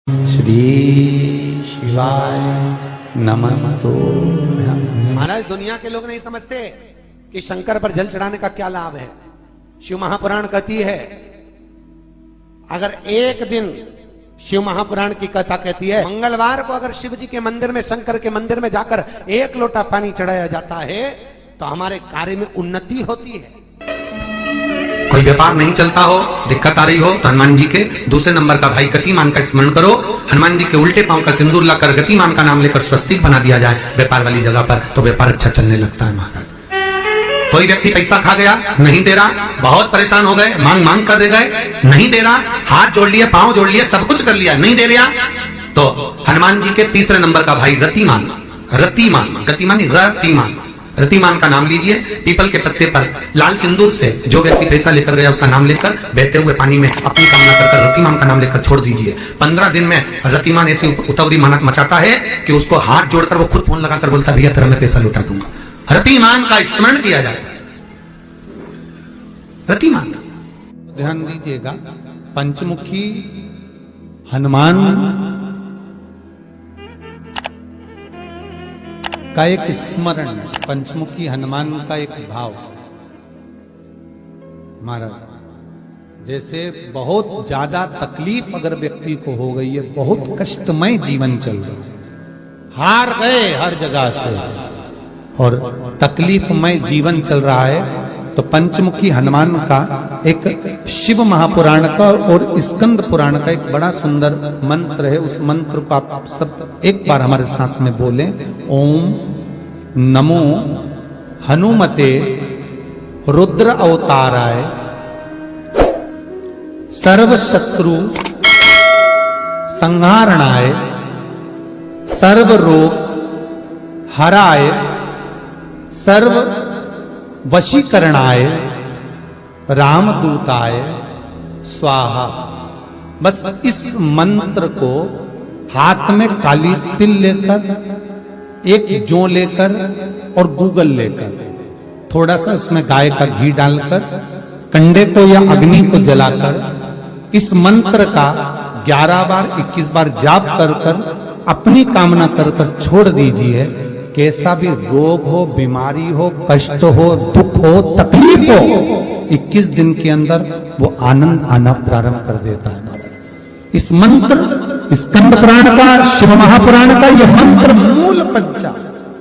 श्री शिवाय नमस्तुभ्यं। महाराज, दुनिया के लोग नहीं समझते कि शंकर पर जल चढ़ाने का क्या लाभ है। शिव महापुराण कहती है, अगर एक दिन शिव महापुराण की कथा कहती है, मंगलवार को अगर शिव जी के मंदिर में, शंकर के मंदिर में जाकर एक लोटा पानी चढ़ाया जाता है तो हमारे कार्य में उन्नति होती है। कोई व्यापार नहीं चलता हो, दिक्कत आ रही हो तो हनुमान जी के दूसरे नंबर का भाई गतिमान का स्मरण करो। हनुमान जी के उल्टे पांव का सिंदूर लाकर गतिमान का नाम लेकर स्वस्तिक बना दिया जाए व्यापार वाली जगह पर, तो व्यापार अच्छा चलने लगता है। महाराज, कोई व्यक्ति पैसा खा गया, नहीं दे रहा, बहुत परेशान हो गए, मांग मांग कर दे गए, नहीं दे रहा, हाथ जोड़ लिए, पांव जोड़ लिए, सब कुछ कर लिया, नहीं दे रहा, तो हनुमान जी के तीसरे नंबर का भाई रतिमान, रतिमान, गतिमान रतिमान, रतिमान का नाम लीजिए। पीपल के पत्ते पर लाल सिंदूर से जो व्यक्ति पैसा लेकर गया उसका नाम लेकर बहते हुए पानी में अपनी कामना कर रतिमान का नाम लेकर छोड़ दीजिए। 15 दिन में रतिमान ऐसी उतावली मानक मचाता है कि उसको हाथ जोड़कर वो खुद फोन लगाकर बोलता है, भैया तेरा मैं पैसा लौटा दूंगा। रतिमान का स्मरण किया जाता है। रतिमान, ध्यान दीजिएगा, पंचमुखी हनुमान का एक स्मरण, पंचमुखी हनुमान का एक भाव। महाराज, जैसे बहुत ज्यादा तकलीफ अगर व्यक्ति को हो गई है, बहुत कष्टमय जीवन चल रहा है, हार गए हर जगह से और तकलीफमय जीवन चल रहा है, तो पंचमुखी हनुमान का एक शिव महापुराण का और स्कंद पुराण का एक बड़ा सुंदर मंत्र है। उस मंत्र को आप सब एक बार हमारे साथ में बोलें। ओम नमो हनुमते रुद्र अवताराय सर्व शत्रु संहारणाय सर्व रोग हराय सर्व वशीकरणाय रामदूताय स्वाहा। बस इस मंत्र को हाथ में काली तिल लेकर, एक जौ लेकर और गूगल लेकर, थोड़ा सा उसमें गाय का घी डालकर, कंडे को या अग्नि को जलाकर इस मंत्र का 11 बार 21 बार जाप कर कर अपनी कामना कर कर छोड़ दीजिए। कैसा भी रोग हो, बीमारी हो, कष्ट हो, दुख हो, तकलीफ हो, 21 दिन के अंदर वो आनंद आना प्रारंभ कर देता है। इस मंत्र, स्कंद पुराण का, शिव महापुराण का यह मंत्र मूल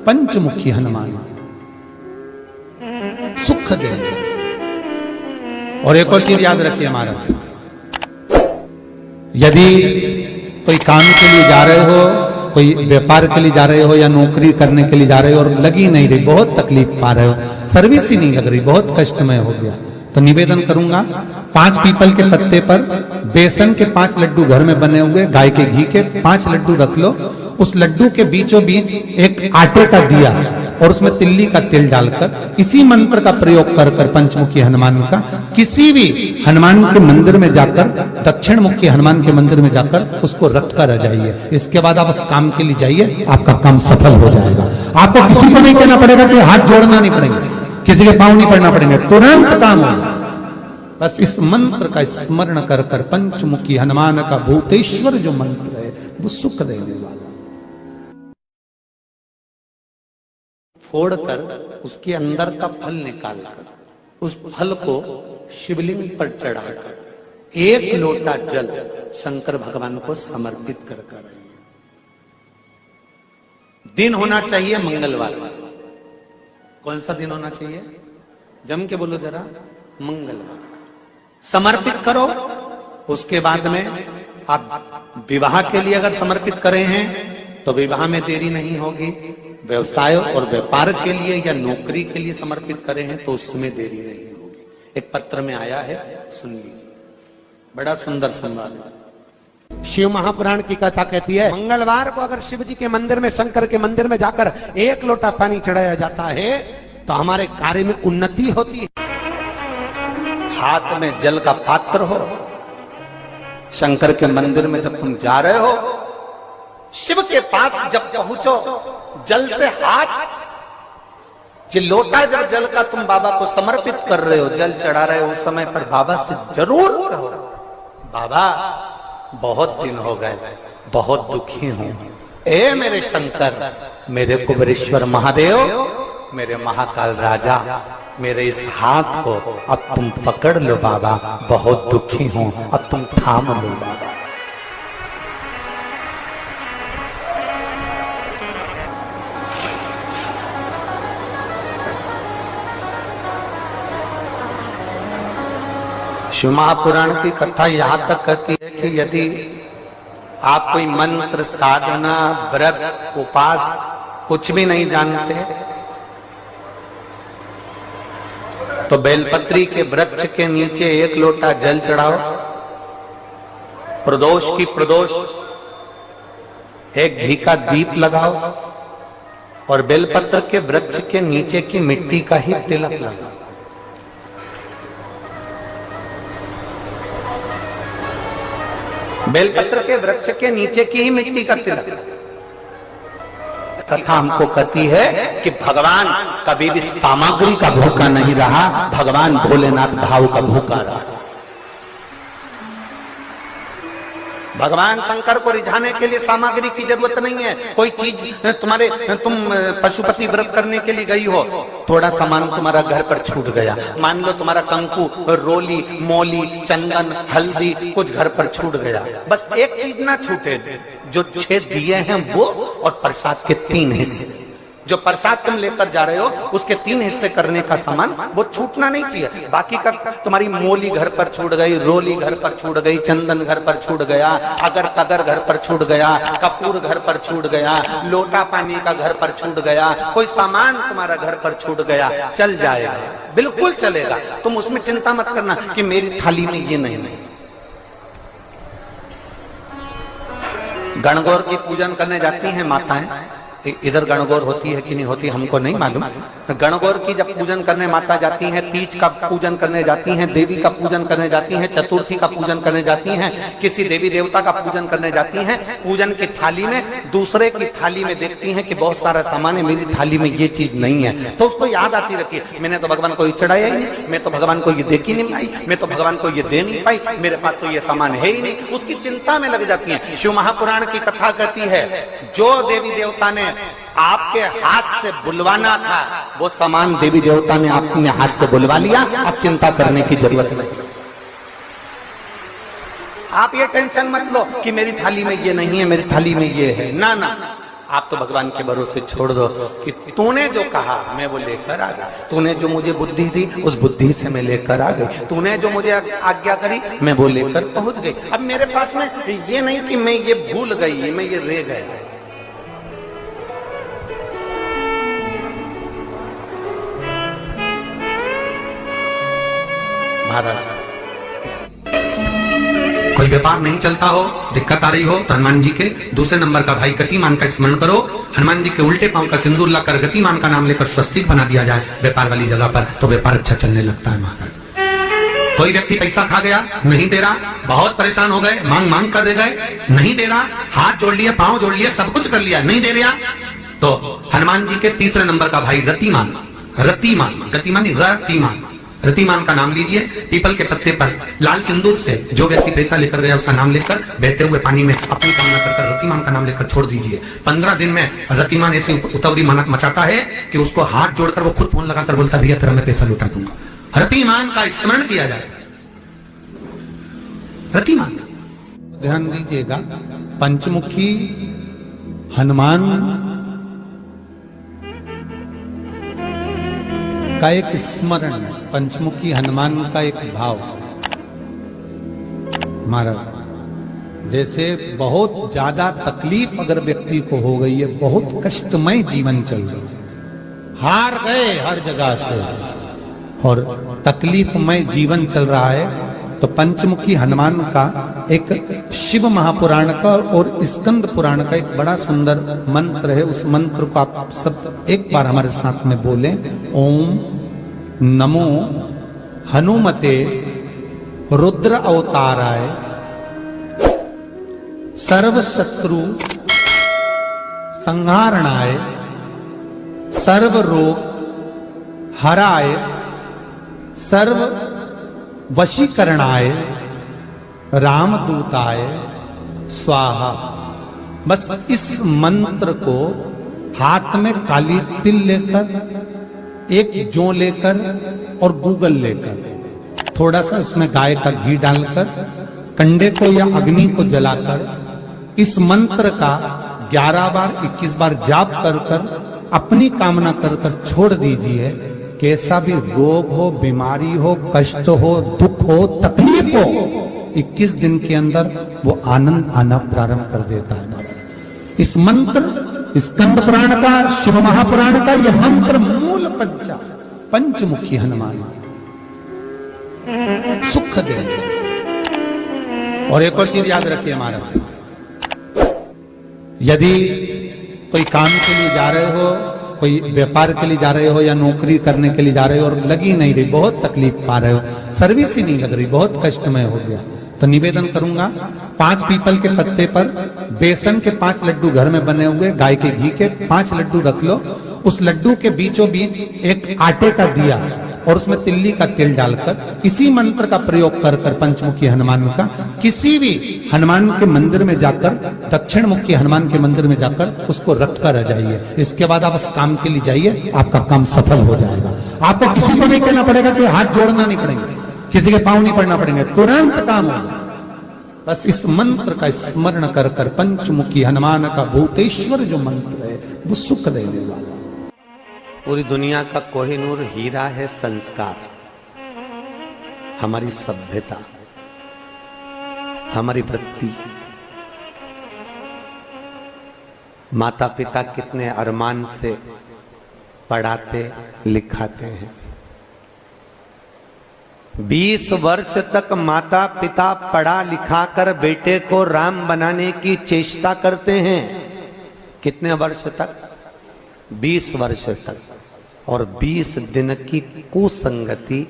पंचमुखी हनुमान सुख देंगे। और एक और चीज याद रखिए महाराज, यदि कोई काम के लिए जा रहे हो, कोई व्यापार के लिए जा रहे हो या नौकरी करने के लिए जा रहे हो और लगी नहीं रही, बहुत तकलीफ पा रहे हो, सर्विस ही नहीं लग रही, बहुत कष्टमय हो गया, तो निवेदन करूंगा 5 पीपल के पत्ते पर बेसन के 5 लड्डू घर में बने हुए, गाय के घी के 5 लड्डू रख लो। उस लड्डू के बीचों बीच एक आटे का दिया और उसमें तिल्ली का तिल डालकर इसी मंत्र का प्रयोग कर कर पंचमुखी हनुमान का किसी भी हनुमान के मंदिर में जाकर, दक्षिण मुखी हनुमान के मंदिर में जाकर उसको रख कर आ जाइए। इसके बाद आप उस काम के लिए जाइए, आपका काम सफल हो जाएगा। आपको किसी को नहीं कहना पड़ेगा कि हाथ जोड़ना नहीं पड़ेगा, किसी के पांव नहीं पड़ना पड़ेंगे, तुरंत काम होगा। बस इस मंत्र का स्मरण कर कर पंचमुखी हनुमान का भूतेश्वर जो मंत्र है वो सुख देने वाला। फोड़कर उसके अंदर का फल निकालकर उस फल को शिवलिंग पर चढ़ाकर 1 लोटा जल शंकर भगवान को समर्पित कर कर। दिन होना चाहिए मंगलवार। कौन सा दिन होना चाहिए? जम के बोलो जरा, मंगलवार। समर्पित करो। उसके बाद में आप विवाह के लिए अगर समर्पित करे हैं तो विवाह में देरी नहीं होगी। व्यवसाय और व्यापार के लिए या नौकरी के लिए समर्पित करे हैं तो उसमें देरी नहीं होगी। एक पत्र में आया है, सुन लीजिए, बड़ा सुंदर संवाद है। शिव महापुराण की कथा कहती है, मंगलवार को अगर शिव जी के मंदिर में, शंकर के मंदिर में जाकर एक लोटा पानी चढ़ाया जाता है तो हमारे कार्य में उन्नति होती है। हाथ में जल का पात्र हो, शंकर के मंदिर में जब तुम जा रहे हो, शिव के पास जब पहुंचो, जल से हाथ, ये लोटा जब जल का तुम बाबा को समर्पित कर रहे हो, जल चढ़ा रहे हो, उस समय पर बाबा से जरूर कहो, बाबा बहुत दिन हो गए, बहुत दुखी हूं। ए मेरे शंकर, मेरे कुबेरेश्वर महादेव, मेरे महाकाल राजा, मेरे इस हाथ को अब तुम पकड़ लो बाबा, बहुत दुखी हूं, अब तुम थाम लो बाबा। शिव महापुराण की कथा यहां तक कहती है कि यदि आप कोई मंत्र, साधना, व्रत, उपास कुछ भी नहीं जानते तो बेलपत्री के वृक्ष के नीचे एक लोटा जल चढ़ाओ, प्रदोष की प्रदोष एक घी का दीप लगाओ और बेलपत्र के वृक्ष के नीचे की मिट्टी का ही तिलक लगाओ। बेलपत्र के वृक्ष के नीचे की ही मिट्टी का तिलक। कथा हमको कहती है कि भगवान कभी भी सामग्री का भूखा नहीं रहा, भगवान भोलेनाथ भाव का भूखा रहा। भगवान शंकर को रिझाने के लिए सामग्री की जरूरत नहीं है। कोई चीज तुम पशुपति व्रत करने के लिए गई हो, थोड़ा सामान तुम्हारा घर पर छूट गया, मान लो तुम्हारा कंकु, रोली, मोली, चंदन, हल्दी कुछ घर पर छूट गया, बस एक चीज ना छूटे, जो 6 दिए हैं वो और प्रसाद के 3 हिस्से। जो प्रसाद तुम लेकर जा रहे हो उसके 3 हिस्से करने का सामान वो छूटना नहीं चाहिए। बाकी का तुम्हारी मोली घर पर छूट गई, रोली घर पर छूट गई, चंदन घर पर छूट गया, अगर कगर घर पर छूट गया, कपूर घर पर छूट गया, लोटा पानी का घर पर छूट गया, कोई सामान तुम्हारा घर पर छूट गया, चल जाएगा, बिल्कुल चलेगा। तुम उसमें चिंता मत करना कि मेरी थाली में ये नहीं। गणगौर की पूजन करने जाती हैं माताएं, इधर गणगौर होती है कि नहीं होती हमको नहीं मालूम। गणगौर की जब पूजन करने माता जाती हैं, तीज का पूजन करने जाती हैं, देवी का पूजन करने जाती हैं, चतुर्थी का पूजन करने जाती हैं, किसी देवी देवता का पूजन करने जाती हैं, पूजन की थाली में दूसरे की थाली में देखती हैं कि बहुत सारा सामान है, मेरी थाली में ये चीज नहीं है, तो उसको याद आती रहती है, मैंने तो भगवान को ये चढ़ाया ही नहीं, मैं तो भगवान को ये देख ही नहीं पाई, मैं तो भगवान को ये दे नहीं पाई, मेरे पास तो ये सामान है ही नहीं, उसकी चिंता में लग जाती है। शिव महापुराण की कथा कहती है जो देवी देवता ने आपके हाथ से बुलवाना था वो सामान देवी देवता ने अपने हाथ से बुलवा लिया, अब चिंता करने की जरूरत नहीं। आप ये टेंशन मत लो कि मेरी थाली में ये नहीं है, मेरी थाली में ये है, ना ना, आप तो भगवान के भरोसे छोड़ दो कि तूने जो कहा मैं वो लेकर आ गया, तूने जो मुझे बुद्धि दी उस बुद्धि से मैं लेकर आ गई, तूने जो मुझे आज्ञा करी मैं वो लेकर पहुंच गई। अब मेरे पास में ये नहीं कि मैं ये भूल गई, मैं ये रह गया। कोई व्यापार नहीं चलता हो, दिक्कत आ रही हो तो हनुमान जी के दूसरे नंबर का भाई गतिमान का स्मरण करो, हनुमान जी के उल्टे पांव का सिंदूर लाकर गतिमान का नाम लेकर स्वस्तिक बना दिया जाए व्यापार वाली जगह पर, तो व्यापार अच्छा चलने लगता है महाराज। कोई व्यक्ति पैसा खा गया, नहीं दे रहा, बहुत परेशान हो गए, मांग मांग कर दे गए, नहीं दे रहा, हाथ जोड़ लिया, पांव जोड़ लिया, सब कुछ कर लिया, नहीं दे रहा, तो हनुमान जी के तीसरे नंबर का भाई रतिमान, रतिमान, गतिमान रतिमान, रतिमान का नाम लीजिए, पीपल के पत्ते पर लाल सिंदूर से जो व्यक्ति पैसा लेकर गया उसका नाम लेकर बहते हुए पानी में अपनी कामना कर रतिमान का नाम लेकर छोड़ दीजिए। 15 दिन में रतिमान ऐसी उतावली मचाता है कि उसको हाथ जोड़कर वो खुद फोन लगाकर बोलता भैया तेरा मैं पैसा लौटा दूंगा। रतिमान का स्मरण किया जाए। रतिमान ध्यान दीजिएगा, पंचमुखी हनुमान का एक स्मरण, पंचमुखी हनुमान का एक भाव। महाराज जैसे बहुत ज्यादा तकलीफ अगर व्यक्ति को हो गई है, बहुत कष्टमय जीवन चल रहा है, हार गए हर जगह से और तकलीफमय जीवन चल रहा है, तो पंचमुखी हनुमान का एक शिव महापुराण का और स्कंद पुराण का एक बड़ा सुंदर मंत्र है। उस मंत्र को आप सब एक बार हमारे साथ में बोलें। ओम नमो हनुमते रुद्र अवताराय सर्व शत्रु संहारणाय सर्व रोग हराय सर्व वशीकरणाय रामदूताय स्वाहा। बस इस मंत्र को हाथ में काली तिल लेकर, एक जौ लेकर और गूगल लेकर, थोड़ा सा उसमें गाय का घी डालकर, कंडे को या अग्नि को जलाकर इस मंत्र का 11 बार 21 बार जाप कर कर अपनी कामना कर कर छोड़ दीजिए। कैसा भी रोग हो, बीमारी हो, कष्ट हो, दुख हो, तकलीफ हो, 21 दिन के अंदर वो आनंद आना प्रारंभ कर देता है। इस मंत्र, स्कंद पुराण का, शिव महापुराण का यह मंत्र मूल पंचमुखी हनुमान सुख देंगे। और एक और चीज याद रखिए महाराज, यदि कोई काम के लिए जा रहे हो, कोई व्यापार के लिए जा रहे हो या नौकरी करने के लिए जा रहे हो और लगी नहीं रही, बहुत तकलीफ पा रहे हो, सर्विस ही नहीं लग रही, बहुत कष्टमय हो गया, तो निवेदन करूंगा 5 पीपल के पत्ते पर बेसन के 5 लड्डू घर में बने हुए, गाय के घी के 5 लड्डू रख लो, उस लड्डू के बीचों बीच एक आटे का दिया और उसमें तिल्ली का तेल डालकर इसी मंत्र का प्रयोग कर कर पंचमुखी हनुमान का किसी भी हनुमान के मंदिर में जाकर, दक्षिण मुखी हनुमान के मंदिर में जाकर उसको रख कर आ जाइए। इसके बाद आप उस काम के लिए जाइए, आपका काम सफल हो जाएगा। आपको किसी को नहीं कहना पड़ेगा कि हाथ जोड़ना नहीं पड़ेंगे, किसी के पांव नहीं पड़ना पड़ेंगे, तुरंत काम होगा। बस इस मंत्र का स्मरण कर कर पंचमुखी हनुमान का भूतेश्वर जो मंत्र है वो सुख देने वाला। पूरी दुनिया का कोहिनूर हीरा है संस्कार, हमारी सभ्यता, हमारी वृत्ति। माता पिता कितने अरमान से पढ़ाते लिखाते हैं। 20 वर्ष तक माता पिता पढ़ा लिखा कर बेटे को राम बनाने की चेष्टा करते हैं। कितने वर्ष तक? 20 वर्ष तक। और 20 दिन की कुसंगति